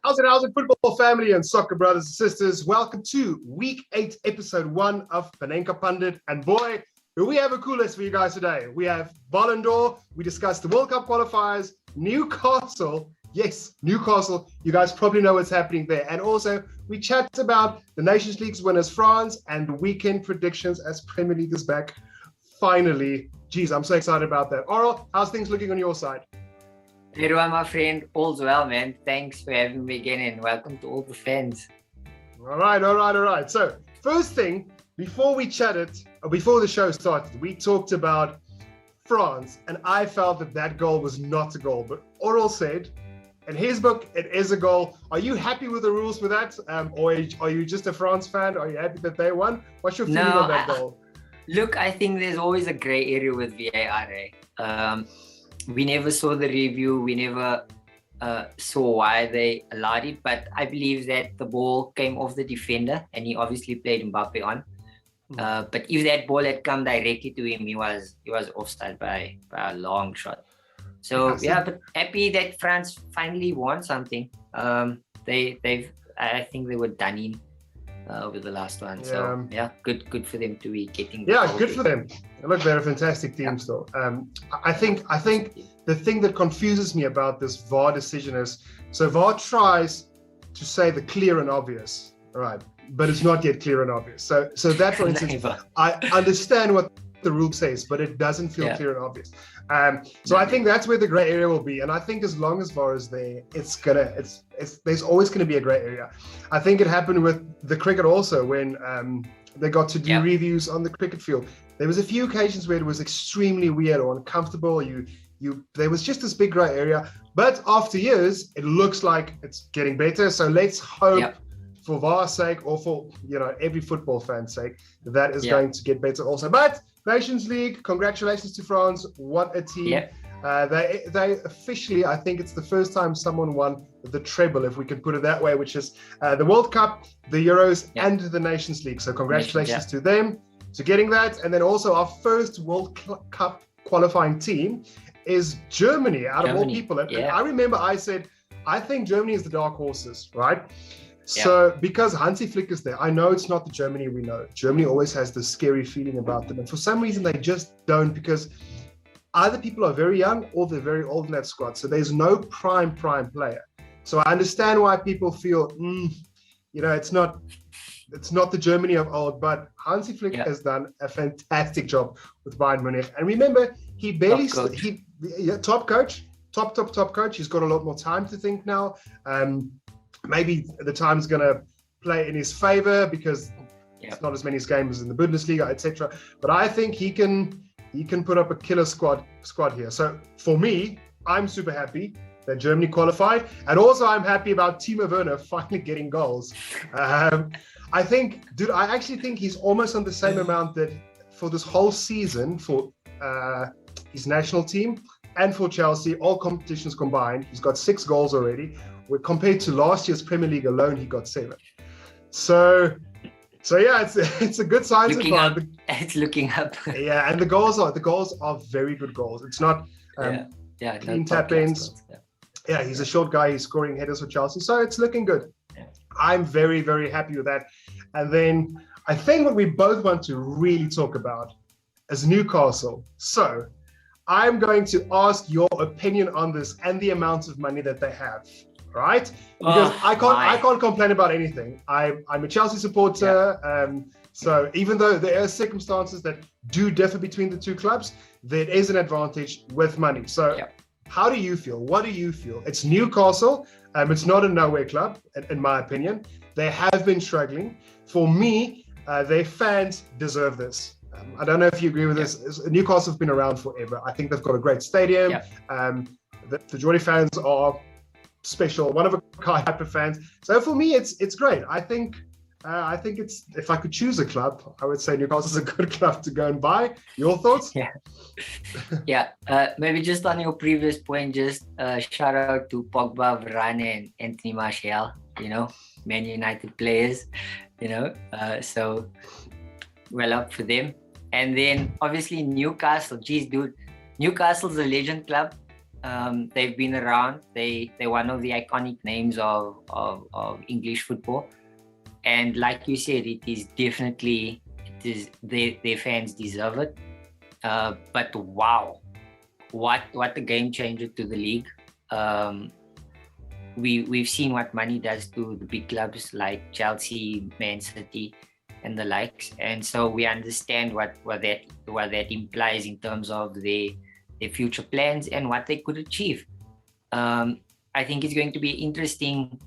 How's it, football family and soccer brothers and sisters? Welcome to week 8, episode 1 of Panenka Pundit. And boy, do we have a cool list for you guys today. We have Ballon, we discussed the World Cup qualifiers, Newcastle. Yes, Newcastle. You guys probably know what's happening there. And also, we chat about the Nations League's winners, France, and weekend predictions as Premier League is back. Finally. Geez, I'm so excited about that. Oral, how's things looking on your side? Everyone, my friend, all's well, man. Thanks for having me again and welcome to all the fans. All right. So, first thing, before the show started, we talked about France, and I felt that goal was not a goal. But Oral said, in his book, it is a goal. Are you happy with the rules for that? Or are you just a France fan? Are you happy that they won? What's your feeling on that goal? Look, I think there's always a grey area with VAR. We never saw the review. We never saw why they allowed it. But I believe that the ball came off the defender and he obviously played Mbappe on. But if that ball had come directly to him, he was offside by a long shot. So yeah, but happy that France finally won something. I think they were done in over the last one. So yeah, good for them to be getting. Yeah, good for them. Look, they're a fantastic team still. I think the thing that confuses me about this VAR decision is, so VAR tries to say the clear and obvious, right? But it's not yet clear and obvious. So that, for instance, I understand what the rule says, but it doesn't feel clear and obvious. So I think that's where the grey area will be. And I think as long as VAR is there, there's always going to be a grey area. I think it happened with the cricket also when they got to do reviews on the cricket field. There was a few occasions where it was extremely weird or uncomfortable. There was just this big grey area. But after years, it looks like it's getting better. So let's hope for VAR's sake or for every football fan's sake, that is going to get better also. But Nations League, congratulations to France. What a team. They officially, I think it's the first time someone won the treble, if we can put it that way, which is the World Cup, the Euros, and the Nations League. So congratulations to them to getting that. And then also our first World Cup qualifying team is Germany, out of all people. And I remember I said, I think Germany is the dark horses, right? So because Hansi Flick is there, I know it's not the Germany we know. Germany always has this scary feeling about them. And for some reason, they just don't, because either people are very young or they're very old in that squad. So there's no prime player. So I understand why people feel, it's not the Germany of old, but Hansi Flick has done a fantastic job with Bayern Munich. And remember, he barely, top coach. He's got a lot more time to think now. Maybe the time's going to play in his favor because it's not as many games in the Bundesliga, etc. But I think he can put up a killer squad here. So for me, I'm super happy that Germany qualified, and also I'm happy about Timo Werner finally getting goals. I actually think he's almost on the same amount that for this whole season for his national team and for Chelsea, all competitions combined, he's got 6 goals already. Compared to last year's Premier League alone, he got 7. So yeah, it's a good sign. It's looking up. Yeah, and the goals are very good goals. It's not clean tap-ins. Yeah, he's a short guy. He's scoring headers for Chelsea, so it's looking good. Yeah. I'm very, very happy with that. And then I think what we both want to really talk about is Newcastle. So I'm going to ask your opinion on this and the amount of money that they have. Right? Because I can't complain about anything. I'm a Chelsea supporter. So even though there are circumstances that do differ between the two clubs, there is an advantage with money. So how do you feel? What do you feel? It's Newcastle. It's not a nowhere club, in my opinion. They have been struggling. For me, their fans deserve this. I don't know if you agree with this. Newcastle have been around forever. I think they've got a great stadium. The Geordie fans are special, one of a kind type of fans. So for me, it's great. I think it's, if I could choose a club, I would say Newcastle's a good club to go and buy. Your thoughts? Maybe just on your previous point, just shout out to Pogba, Varane, and Anthony Martial. Man United players. So well up for them. And then obviously Newcastle. Geez, dude, Newcastle's a legend club. They've been around. They're one of the iconic names of English football. And like you said, their fans deserve it. But wow, what a game changer to the league. We've seen what money does to the big clubs like Chelsea, Man City, and the likes, and so we understand what that implies in terms of their future plans and what they could achieve. I think it's going to be an interesting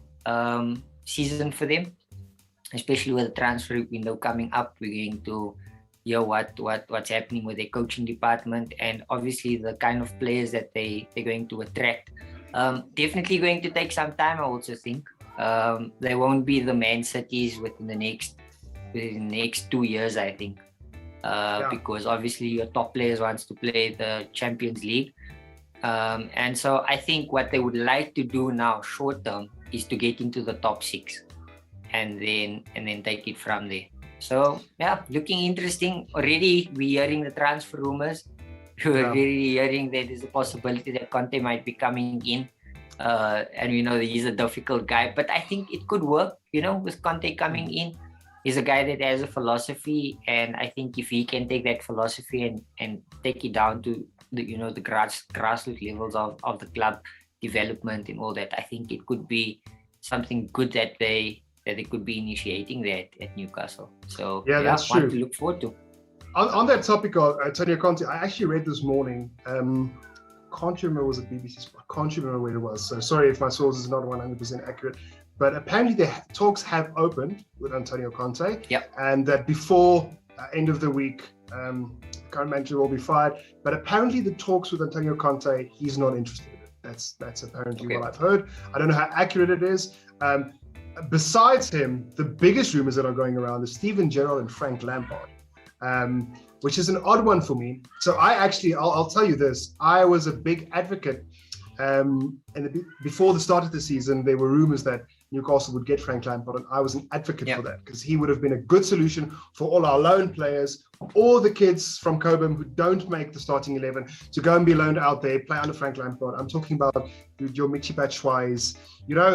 season for them, especially with the transfer window coming up. We're going to hear what's happening with their coaching department, and obviously the kind of players that they're going to attract. Definitely going to take some time, I also think. They won't be the Man Cities within the next 2 years, I think. Because obviously your top players wants to play the Champions League. And so I think what they would like to do now, short term, is to get into the top 6 and then take it from there. So yeah, looking interesting. Already we're hearing the transfer rumors. We're already hearing that there's a possibility that Conte might be coming in. And we know that he's a difficult guy, but I think it could work, with Conte coming in. He's a guy that has a philosophy, and I think if he can take that philosophy and take it down to the grassroots levels of the club development and all that, I think it could be something good that they could be initiating that at Newcastle. So that's one true. to look forward to. On that topic of Antonio Conte, I actually read this morning. Can't remember, was it BBC? I can't remember where it was. So sorry if my source is not 100% accurate. But apparently the talks have opened with Antonio Conte. Yep. And that before end of the week, current manager will be fired. But apparently the talks with Antonio Conte, he's not interested in it. That's apparently what I've heard. I don't know how accurate it is. Besides him, the biggest rumors that are going around is Steven Gerrard and Frank Lampard. Which is an odd one for me. So I'll tell you this. I was a big advocate. Before the start of the season, there were rumors that Newcastle would get Frank Lampard, and I was an advocate for that because he would have been a good solution for all our loan players, all the kids from Cobham who don't make the starting 11 to go and be loaned out there, play under Frank Lampard. I'm talking about your Michy Batshuayis,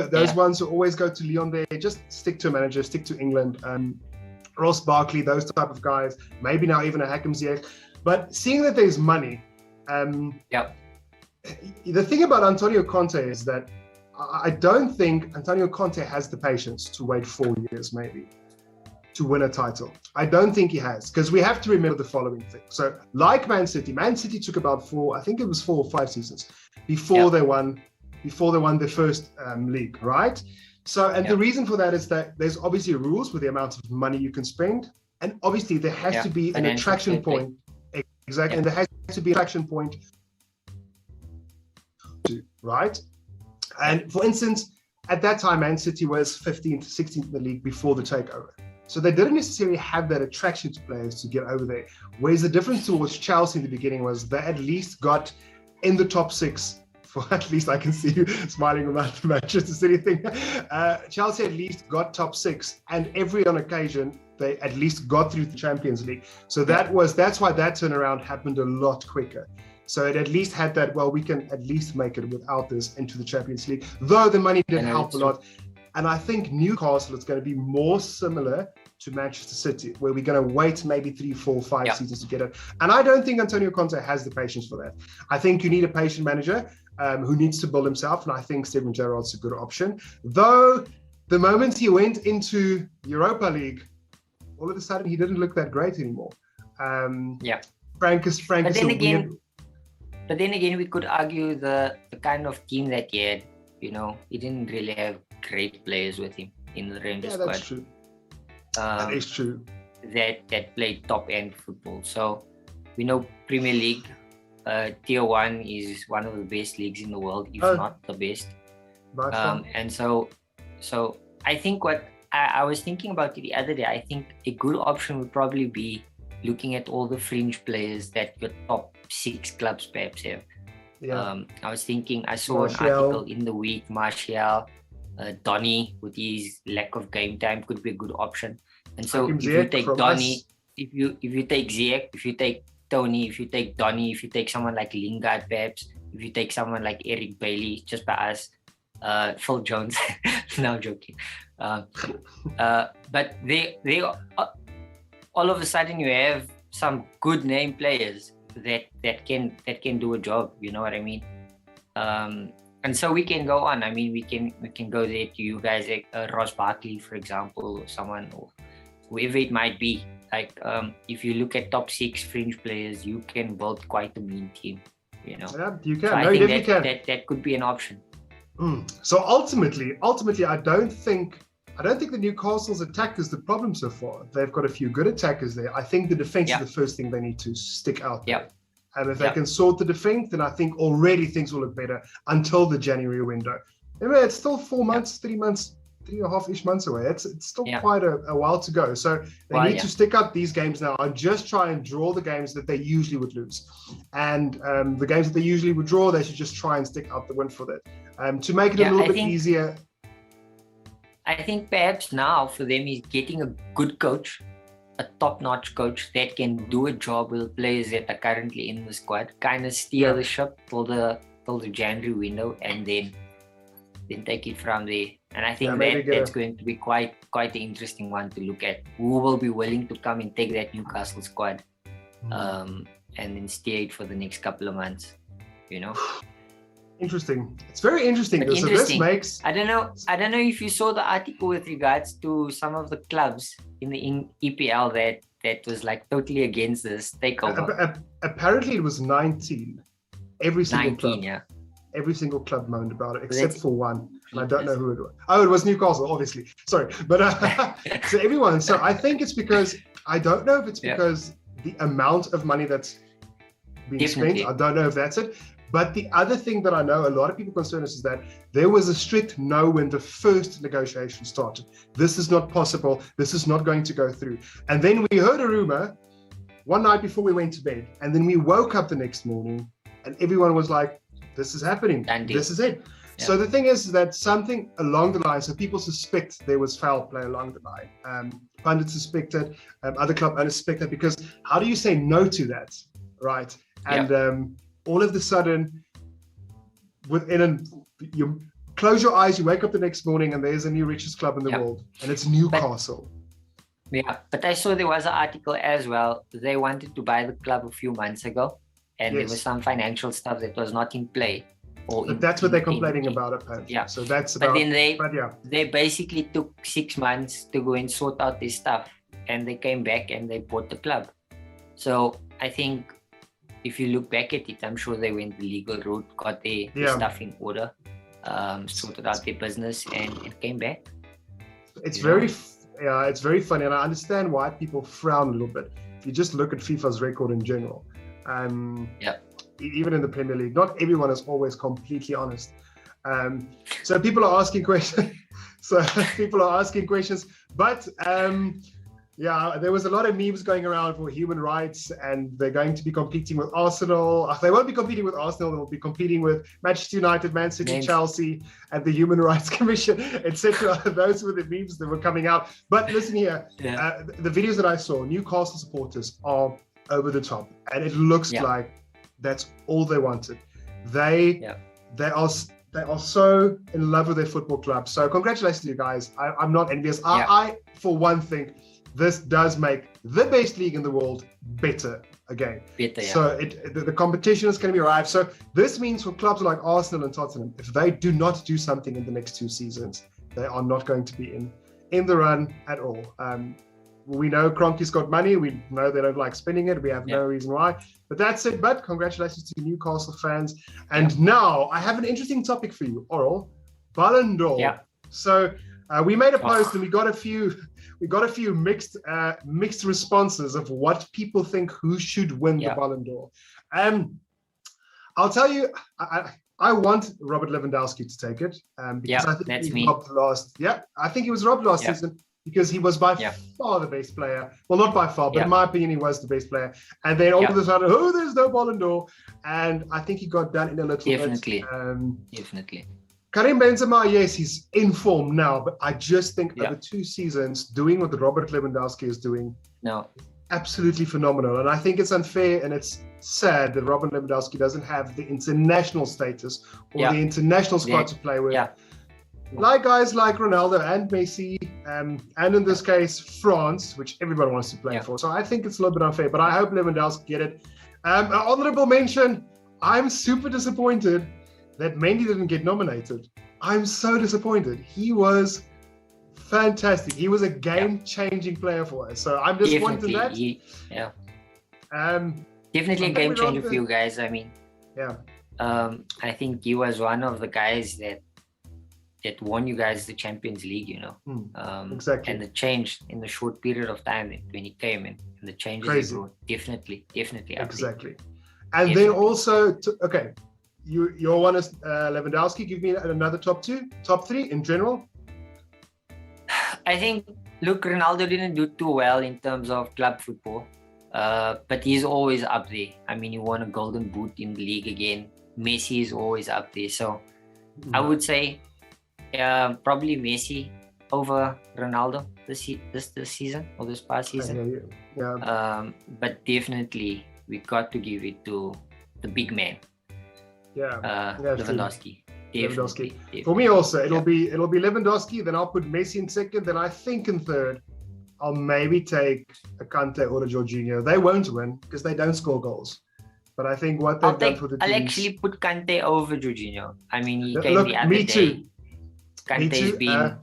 those ones who always go to Lyon there, just stick to a manager, stick to England. Ross Barkley, those type of guys, maybe now even a Hakim Ziyech. But seeing that there's money, the thing about Antonio Conte is that I don't think Antonio Conte has the patience to wait 4 years maybe to win a title. I don't think he has, because we have to remember the following thing. So like Man City took about 4 or 5 seasons before they won their first league, right? So, and the reason for that is that there's obviously rules with the amount of money you can spend. And obviously there has to be an attraction point. Exactly. And there has to be an attraction point, right? And for instance, at that time, Man City was 15th, 16th in the league before the takeover. So they didn't necessarily have that attraction to players to get over there. Whereas the difference towards Chelsea in the beginning was they at least got in the top 6. For at least I can see you smiling about the Manchester City thing. Chelsea at least got top 6, and every on occasion they at least got through the Champions League. So that's why that turnaround happened a lot quicker. So it at least had that, well, we can at least make it without this into the Champions League, though the money didn't help a lot. And I think Newcastle is going to be more similar to Manchester City, where we're going to wait maybe 3, 4, 5 seasons to get it. And I don't think Antonio Conte has the patience for that. I think you need a patient manager who needs to build himself. And I think Steven Gerrard's a good option. Though the moment he went into Europa League, all of a sudden he didn't look that great anymore. Frank is But then again, we could argue the kind of team that he had, he didn't really have great players with him in the Rangers squad. That's true. That is true. That played top end football. So we know Premier League, Tier 1 is one of the best leagues in the world, if not the best. And so I think what I was thinking about it the other day, I think a good option would probably be looking at all the fringe players that your top 6 clubs perhaps have. I was thinking, I saw an article in the week, Martial, Donny with his lack of game time could be a good option. And so if you take Donny, if you take Ziyech, if you take Tony, if you take Donny, if you take someone like Lingard, perhaps, if you take someone like Eric Bailey, just by us, Phil Jones. No, I'm joking. But they all of a sudden you have some good name players that can do a job. You know what I mean? And so we can go on. I mean, we can go there to you guys, like Ross Barkley, for example, or someone, or whoever it might be. Like, if you look at top 6 fringe players, you can build quite a mean team. You know, yeah, you can. So no, I you think definitely can. That could be an option. So ultimately, I don't think the Newcastle's attack is the problem so far. They've got a few good attackers there. I think the defense is the first thing they need to stick out. Yeah. And if they can sort the defense, then I think already things will look better until the January window. Anyway, it's still 4 months, 3 months, 3.5-ish months away. It's still quite a while to go. So they need to stick out these games now and just try and draw the games that they usually would lose. And the games that they usually would draw, they should just try and stick out the win for that. To make it a little bit easier. I think perhaps now for them is getting a good coach, a top-notch coach that can do a job with players that are currently in the squad, kind of steer the ship till the January window, and then take it from there. And I think that's going to be quite an interesting one to look at. Who will be willing to come and take that Newcastle squad, and then steer it for the next couple of months, you know? Interesting. It's very interesting. But so this makes. I don't know if you saw the article with regards to some of the clubs in the EPL that was like totally against this takeover. Apparently, it was 19. Every single club. Yeah. Every single club moaned about it, except for one, and I don't know who it was. Oh, it was Newcastle, obviously. Sorry, but so everyone. So I think it's because I don't know if it's because the amount of money that's being spent. I don't know if that's it. But the other thing that I know a lot of people concerned us is that there was a strict no when the first negotiation started. This is not possible. This is not going to go through. And then we heard a rumor one night before we went to bed, and then we woke up the next morning, and everyone was like, this is happening. This is it. Yeah. So the thing is that something along the line, so people suspect there was foul play along the line. Pundit suspected, other club owners suspected, because how do you say no to that, right? And all of a sudden, you close your eyes, you wake up the next morning, and there's a new richest club in the world, and it's Newcastle. But I saw there was an article as well. They wanted to buy the club a few months ago, and there was some financial stuff that was not in play. But that's what they're complaining about, apparently. Yeah. So that's about. But then they basically took 6 months to go and sort out this stuff, and they came back and they bought the club. So I think, if you look back at it, I'm sure they went the legal route, got their stuff in order, sorted out their business, and came back. It's very funny, and I understand why people frown a little bit. If you just look at FIFA's record in general, even in the Premier League, not everyone is always completely honest. So people are asking questions. But there was a lot of memes going around for human rights, and they're going to be competing with Arsenal. They won't be competing with Arsenal. They'll be competing with Manchester United, Man City, Chelsea, and the Human Rights Commission, etc. Those were the memes that were coming out. But listen here, the videos that I saw, Newcastle supporters are over the top, and it looks like that's all they wanted. They are so in love with their football club. So congratulations to you guys. I'm not envious. I for one think this does make the best league in the world better again. So the competition is going to be arrived. So this means for clubs like Arsenal and Tottenham, if they do not do something in the next 2 seasons, they are not going to be in the run at all. We know Kroenke's got money. We know they don't like spending it. We have no reason why. But that's it. But congratulations to Newcastle fans. And now I have an interesting topic for you, Oral. Ballon d'Or. Yeah. So we made a post and we got a few mixed responses of what people think who should win the Ballon d'Or. I'll tell you, I want Robert Lewandowski to take it because I think he robbed last. I think he was robbed last season because he was by far the best player. Well, not by far, but in my opinion, he was the best player. And then all of a sudden, there's no Ballon d'Or, and I think he got done in a little bit. Definitely. Karim Benzema, yes, he's in form now, but I just think over 2 seasons, doing what Robert Lewandowski is doing, absolutely phenomenal. And I think it's unfair and it's sad that Robin Lewandowski doesn't have the international status or the international squad to play with. Like guys like Ronaldo and Messi, and in this case, France, which everyone wants to play for. So I think it's a little bit unfair, but I hope Lewandowski get it. An honorable mention, I'm super disappointed that Mendy didn't get nominated. I'm so disappointed. He was fantastic. He was a game-changing player for us. So I'm disappointed in that. Definitely a game changer for you guys. I mean, I think he was one of the guys that won you guys the Champions League, you know. Exactly. And the change in the short period of time when he came in, and the changes he brought, definitely. Exactly. And then also, your one is Lewandowski. Give me another top three in general. I think, look, Ronaldo didn't do too well in terms of club football, but he's always up there. I mean, he won a golden boot in the league again. Messi is always up there. So I would say probably Messi over Ronaldo this season or this past season. But definitely we got to give it to the big man. Lewandowski. Definitely. For me also, it'll be Lewandowski. Then I'll put Messi in second. Then I think in third, I'll maybe take a Conte or a Jorginho. They won't win because they don't score goals. But I think what they've done for the team. I'll actually put Conte over Jorginho. I mean, he came the other day. Conte's been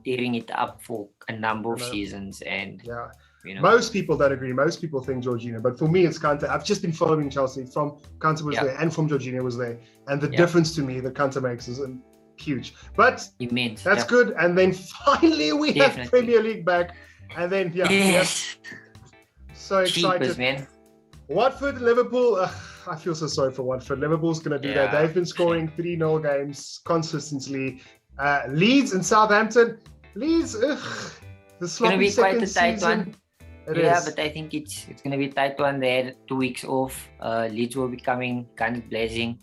tearing it up for a number of seasons, and you know, most people don't agree. Most people think Jorginho, but for me, it's Conte. I've just been following Chelsea from Conte was there and from Jorginho was there, and the difference to me that Conte makes is huge. But immense. That's good. And then finally we have Premier League back, and then so excited, Cheapers, man. Watford, Liverpool. I feel so sorry for Watford. Liverpool's going to do that. They've been scoring 3-0 games consistently. Leeds and Southampton. Leeds, the sloppy second season. But I think it's going to be a tight one. They had 2 weeks off. Leeds will be coming kind of blazing.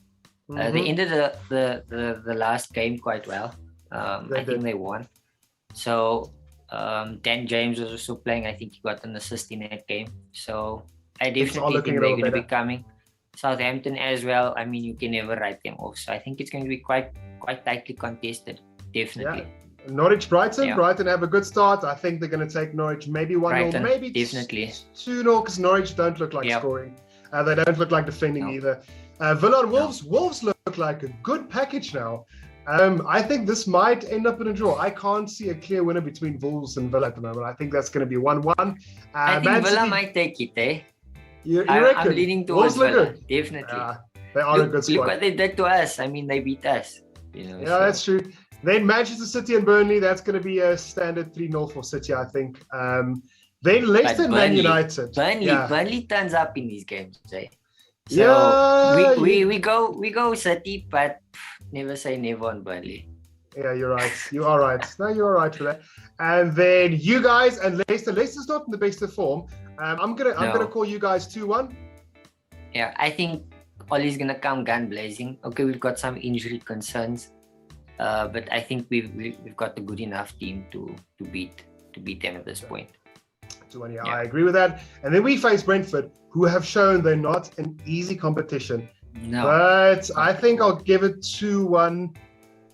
They ended the last game quite well. I think they won. So Dan James was also playing. I think he got an assist in that game. So I definitely think they're going to be coming. Southampton as well. I mean, you can never write them off. So I think it's going to be quite tightly contested. Definitely. Norwich, Brighton. Brighton have a good start. I think they're going to take Norwich maybe 1-0, maybe 2-0 because Norwich don't look like scoring. They don't look like defending either. Villa and Wolves. Wolves look like a good package now. I think this might end up in a draw. I can't see a clear winner between Wolves and Villa at the moment. I think that's going to be 1-1. I think Villa might take it, eh? You reckon? I'm leaning towards Villa. Definitely. They are a good squad. Look what they did to us. I mean, they beat us. You know, that's true. Then Manchester City and Burnley. That's going to be a standard 3-0 for City, I think. Then Leicester and Man United. Burnley turns up in these games, eh? So we go City, but never say never on Burnley. Yeah, you're right. You are right. No, you're right for that. And then you guys and Leicester. Leicester's not in the best of form. I'm gonna call you guys 2-1. Yeah, I think Ollie's gonna come gun blazing. Okay, we've got some injury concerns, but I think we've got a good enough team to beat them at this point. 2-1, I agree with that. And then we face Brentford, who have shown they're not an easy competition. No, but I think I'll give it 2-1.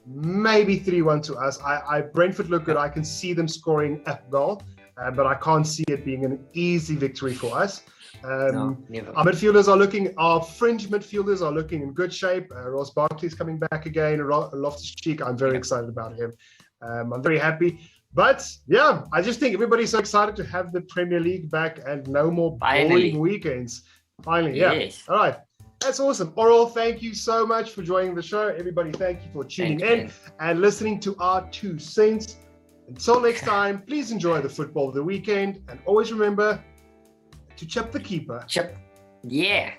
Maybe 3-1 to us. Brentford look good. I can see them scoring a goal, but I can't see it being an easy victory for us. No, never. Our fringe midfielders are looking in good shape. Ross Barkley's coming back again. Loftus-Cheek, I'm very excited about him. I'm very happy. But yeah, I just think everybody's so excited to have the Premier League back and no more boring weekends. Finally, Yes. All right. That's awesome. Oral, thank you so much for joining the show. Everybody, thank you for tuning in and listening to our 2 cents. Until next time, please enjoy the football of the weekend and always remember to chip the keeper. Yeah.